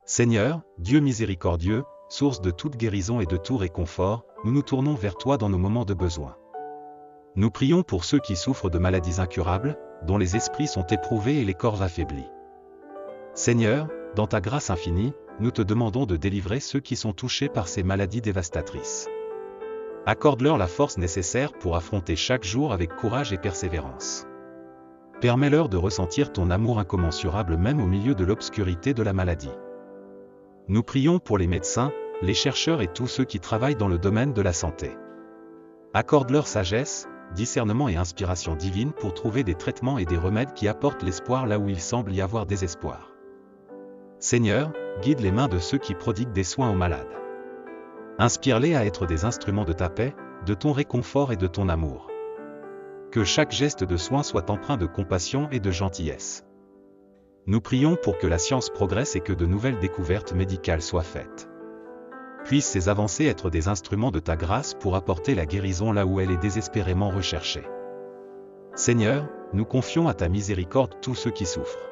Seigneur, Dieu miséricordieux, source de toute guérison et de tout réconfort, nous nous tournons vers toi dans nos moments de besoin. Nous prions pour ceux qui souffrent de maladies incurables, dont les esprits sont éprouvés et les corps affaiblis. Seigneur, dans ta grâce infinie, nous te demandons de délivrer ceux qui sont touchés par ces maladies dévastatrices. Accorde-leur la force nécessaire pour affronter chaque jour avec courage et persévérance. Permets-leur de ressentir ton amour incommensurable même au milieu de l'obscurité de la maladie. Nous prions pour les médecins, les chercheurs et tous ceux qui travaillent dans le domaine de la santé. Accorde-leur sagesse, discernement et inspiration divine pour trouver des traitements et des remèdes qui apportent l'espoir là où il semble y avoir désespoir. Seigneur, guide les mains de ceux qui prodiguent des soins aux malades. Inspire-les à être des instruments de ta paix, de ton réconfort et de ton amour. Que chaque geste de soin soit empreint de compassion et de gentillesse. Nous prions pour que la science progresse et que de nouvelles découvertes médicales soient faites. Puissent ces avancées être des instruments de ta grâce pour apporter la guérison là où elle est désespérément recherchée. Seigneur, nous confions à ta miséricorde tous ceux qui souffrent.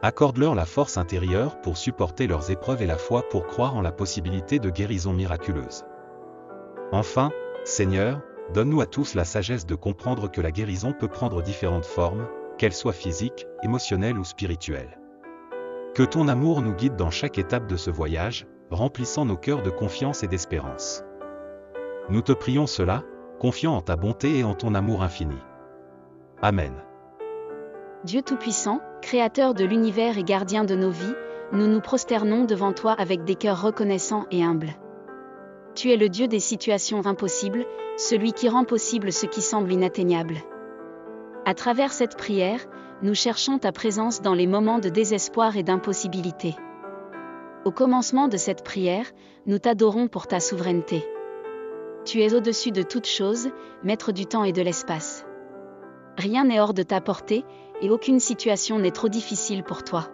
Accorde-leur la force intérieure pour supporter leurs épreuves et la foi pour croire en la possibilité de guérison miraculeuse. Enfin, Seigneur, donne-nous à tous la sagesse de comprendre que la guérison peut prendre différentes formes, qu'elles soient physiques, émotionnelles ou spirituelles. Que ton amour nous guide dans chaque étape de ce voyage, remplissant nos cœurs de confiance et d'espérance. Nous te prions cela, confiant en ta bonté et en ton amour infini. Amen. Dieu Tout-Puissant, Créateur de l'univers et gardien de nos vies, nous nous prosternons devant toi avec des cœurs reconnaissants et humbles. Tu es le Dieu des situations impossibles, celui qui rend possible ce qui semble inatteignable. À travers cette prière, nous cherchons ta présence dans les moments de désespoir et d'impossibilité. Au commencement de cette prière, nous t'adorons pour ta souveraineté. Tu es au-dessus de toutes choses, maître du temps et de l'espace. Rien n'est hors de ta portée, et aucune situation n'est trop difficile pour toi.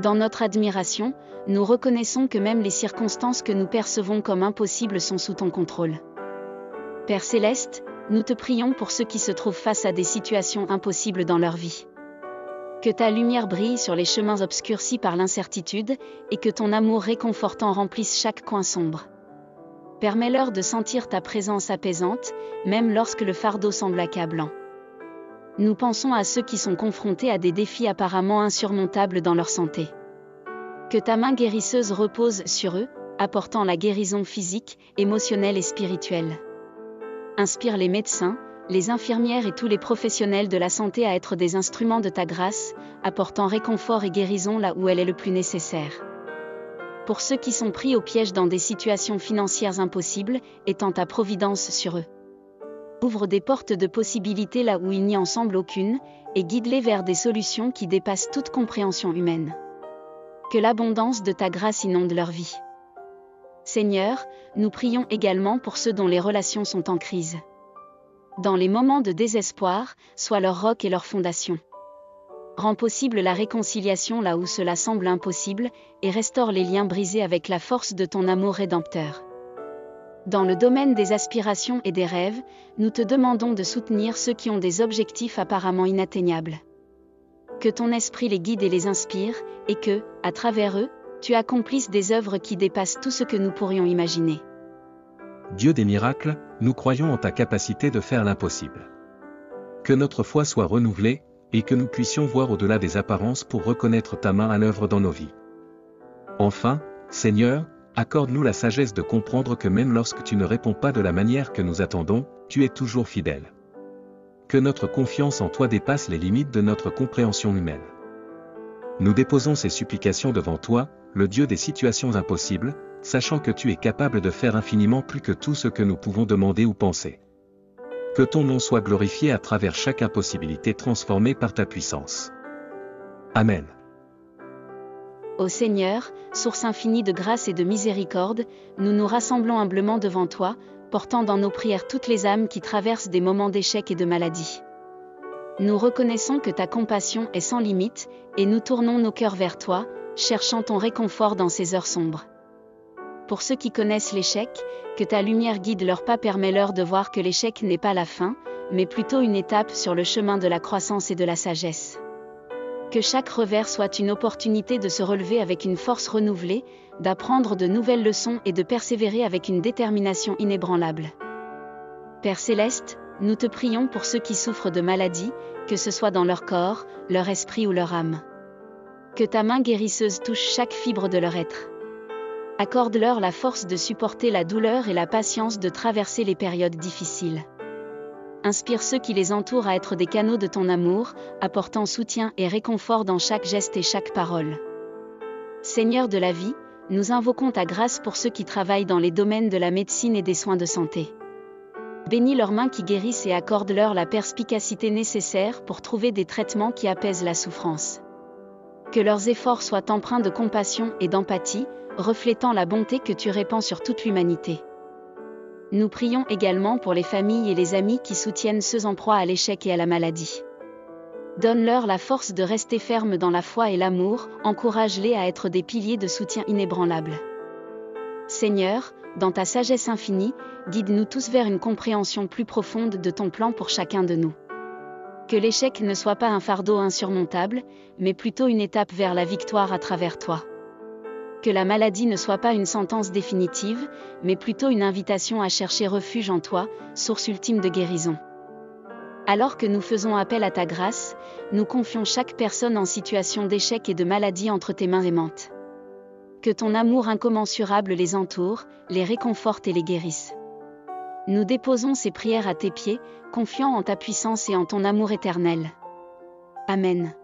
Dans notre admiration, nous reconnaissons que même les circonstances que nous percevons comme impossibles sont sous ton contrôle. Père Céleste, nous te prions pour ceux qui se trouvent face à des situations impossibles dans leur vie. Que ta lumière brille sur les chemins obscurcis par l'incertitude, et que ton amour réconfortant remplisse chaque coin sombre. Permets-leur de sentir ta présence apaisante, même lorsque le fardeau semble accablant. Nous pensons à ceux qui sont confrontés à des défis apparemment insurmontables dans leur santé. Que ta main guérisseuse repose sur eux, apportant la guérison physique, émotionnelle et spirituelle. Inspire les médecins, les infirmières et tous les professionnels de la santé à être des instruments de ta grâce, apportant réconfort et guérison là où elle est le plus nécessaire. Pour ceux qui sont pris au piège dans des situations financières impossibles, étends ta providence sur eux. Ouvre des portes de possibilités là où il n'y en semble aucune, et guide-les vers des solutions qui dépassent toute compréhension humaine. Que l'abondance de ta grâce inonde leur vie. Seigneur, nous prions également pour ceux dont les relations sont en crise. Dans les moments de désespoir, sois leur roc et leur fondation. Rends possible la réconciliation là où cela semble impossible, et restaure les liens brisés avec la force de ton amour rédempteur. Dans le domaine des aspirations et des rêves, nous te demandons de soutenir ceux qui ont des objectifs apparemment inatteignables. Que ton esprit les guide et les inspire, et que, à travers eux, tu accomplisses des œuvres qui dépassent tout ce que nous pourrions imaginer. Dieu des miracles, nous croyons en ta capacité de faire l'impossible. Que notre foi soit renouvelée, et que nous puissions voir au-delà des apparences pour reconnaître ta main à l'œuvre dans nos vies. Enfin, Seigneur, accorde-nous la sagesse de comprendre que même lorsque tu ne réponds pas de la manière que nous attendons, tu es toujours fidèle. Que notre confiance en toi dépasse les limites de notre compréhension humaine. Nous déposons ces supplications devant toi, le Dieu des situations impossibles, sachant que tu es capable de faire infiniment plus que tout ce que nous pouvons demander ou penser. Que ton nom soit glorifié à travers chaque impossibilité transformée par ta puissance. Amen. Ô Seigneur, source infinie de grâce et de miséricorde, nous nous rassemblons humblement devant toi, portant dans nos prières toutes les âmes qui traversent des moments d'échec et de maladie. Nous reconnaissons que ta compassion est sans limite, et nous tournons nos cœurs vers toi, cherchant ton réconfort dans ces heures sombres. Pour ceux qui connaissent l'échec, que ta lumière guide leurs pas, permets-leur de voir que l'échec n'est pas la fin, mais plutôt une étape sur le chemin de la croissance et de la sagesse. Que chaque revers soit une opportunité de se relever avec une force renouvelée, d'apprendre de nouvelles leçons et de persévérer avec une détermination inébranlable. Père Céleste, nous te prions pour ceux qui souffrent de maladies, que ce soit dans leur corps, leur esprit ou leur âme. Que ta main guérisseuse touche chaque fibre de leur être. Accorde-leur la force de supporter la douleur et la patience de traverser les périodes difficiles. Inspire ceux qui les entourent à être des canaux de ton amour, apportant soutien et réconfort dans chaque geste et chaque parole. Seigneur de la vie, nous invoquons ta grâce pour ceux qui travaillent dans les domaines de la médecine et des soins de santé. Bénis leurs mains qui guérissent et accorde-leur la perspicacité nécessaire pour trouver des traitements qui apaisent la souffrance. Que leurs efforts soient empreints de compassion et d'empathie, reflétant la bonté que tu répands sur toute l'humanité. Nous prions également pour les familles et les amis qui soutiennent ceux en proie à l'échec et à la maladie. Donne-leur la force de rester fermes dans la foi et l'amour, encourage-les à être des piliers de soutien inébranlables. Seigneur, dans ta sagesse infinie, guide-nous tous vers une compréhension plus profonde de ton plan pour chacun de nous. Que l'échec ne soit pas un fardeau insurmontable, mais plutôt une étape vers la victoire à travers toi. Que la maladie ne soit pas une sentence définitive, mais plutôt une invitation à chercher refuge en toi, source ultime de guérison. Alors que nous faisons appel à ta grâce, nous confions chaque personne en situation d'échec et de maladie entre tes mains aimantes. Que ton amour incommensurable les entoure, les réconforte et les guérisse. Nous déposons ces prières à tes pieds, confiants en ta puissance et en ton amour éternel. Amen.